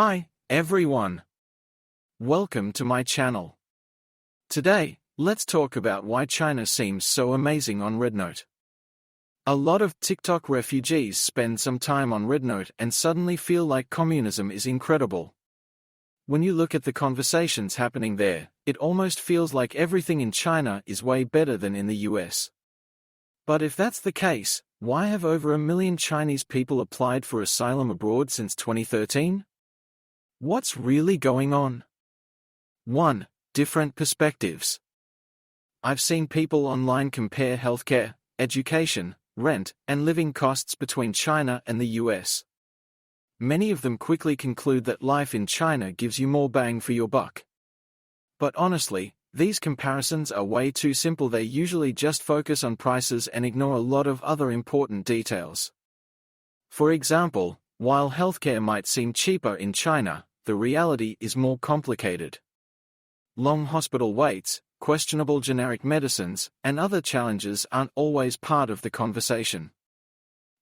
Hi, everyone. Welcome to my channel. Today, let's talk about why China seems so amazing on Rednote. A lot of TikTok refugees spend some time on Rednote and suddenly feel like communism is incredible. When you look at the conversations happening there, it almost feels like everything in China is way better than in the US. But if that's the case, why have over 1 million Chinese people applied for asylum abroad since 2013? What's really going on? 1. Different perspectives. I've seen people online compare healthcare, education, rent, and living costs between China and the US. Many of them quickly conclude that life in China gives you more bang for your buck. But honestly, these comparisons are way too simple. They usually just focus on prices and ignore a lot of other important details. For example, while healthcare might seem cheaper in China, the reality is more complicated. Long hospital waits, questionable generic medicines, and other challenges aren't always part of the conversation.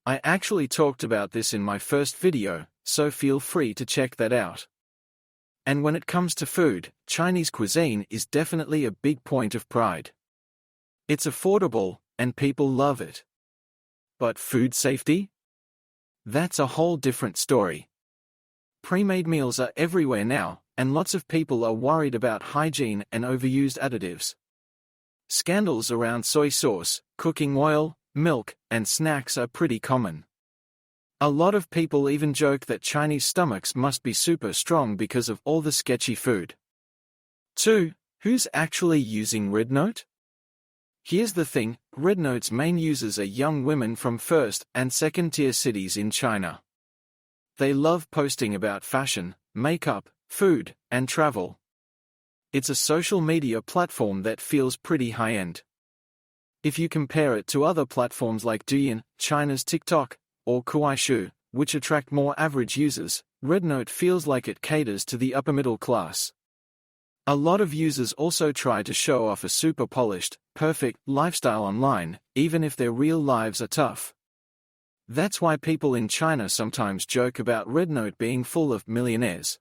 I actually talked about this in my first video, so feel free to check that out. And when it comes to food, Chinese cuisine is definitely a big point of pride. It's affordable, and people love it. But food safety? That's a whole different story. Pre-made meals are everywhere now, and lots of people are worried about hygiene and overused additives. Scandals around soy sauce, cooking oil, milk, and snacks are pretty common. A lot of people even joke that Chinese stomachs must be super strong because of all the sketchy food. 2. Who's actually using Rednote? Here's the thing, Rednote's main users are young women from first- and second-tier cities in China. They love posting about fashion, makeup, food, and travel. It's a social media platform that feels pretty high-end. If you compare it to other platforms like Douyin, China's TikTok, or Kuaishou, which attract more average users, Rednote feels like it caters to the upper-middle class. A lot of users also try to show off a super polished, perfect lifestyle online, even if their real lives are tough. That's why people in China sometimes joke about Rednote being full of millionaires.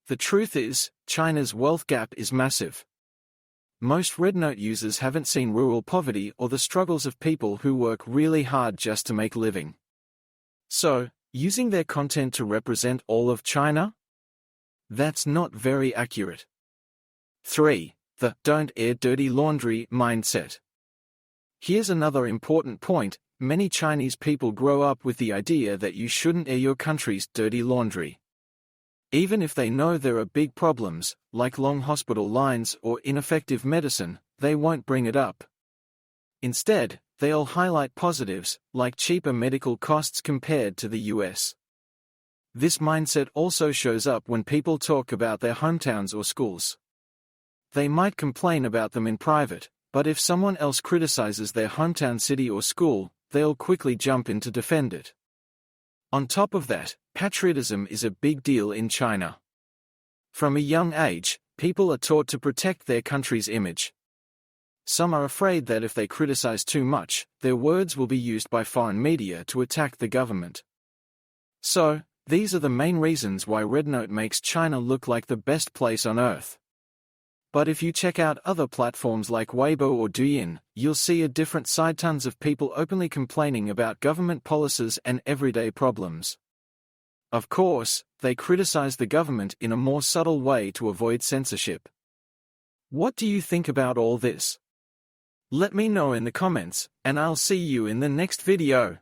The truth is, China's wealth gap is massive. Most Rednote users haven't seen rural poverty or the struggles of people who work really hard just to make a living. So, using their content to represent all of China? That's not very accurate. 3. The "don't air dirty laundry" mindset. Here's another important point. Many Chinese people grow up with the idea that you shouldn't air your country's dirty laundry. Even if they know there are big problems, like long hospital lines or ineffective medicine, they won't bring it up. Instead, they'll highlight positives, like cheaper medical costs compared to the US. This mindset also shows up when people talk about their hometowns or schools. They might complain about them in private, but if someone else criticizes their hometown city or school, they'll quickly jump in to defend it. On top of that, patriotism is a big deal in China. From a young age, people are taught to protect their country's image. Some are afraid that if they criticize too much, their words will be used by foreign media to attack the government. So, these are the main reasons why Rednote makes China look like the best place on earth. But if you check out other platforms like Weibo or Douyin, you'll see a different side. Tons of people openly complaining about government policies and everyday problems. Of course, they criticize the government in a more subtle way to avoid censorship. What do you think about all this? Let me know in the comments, and I'll see you in the next video.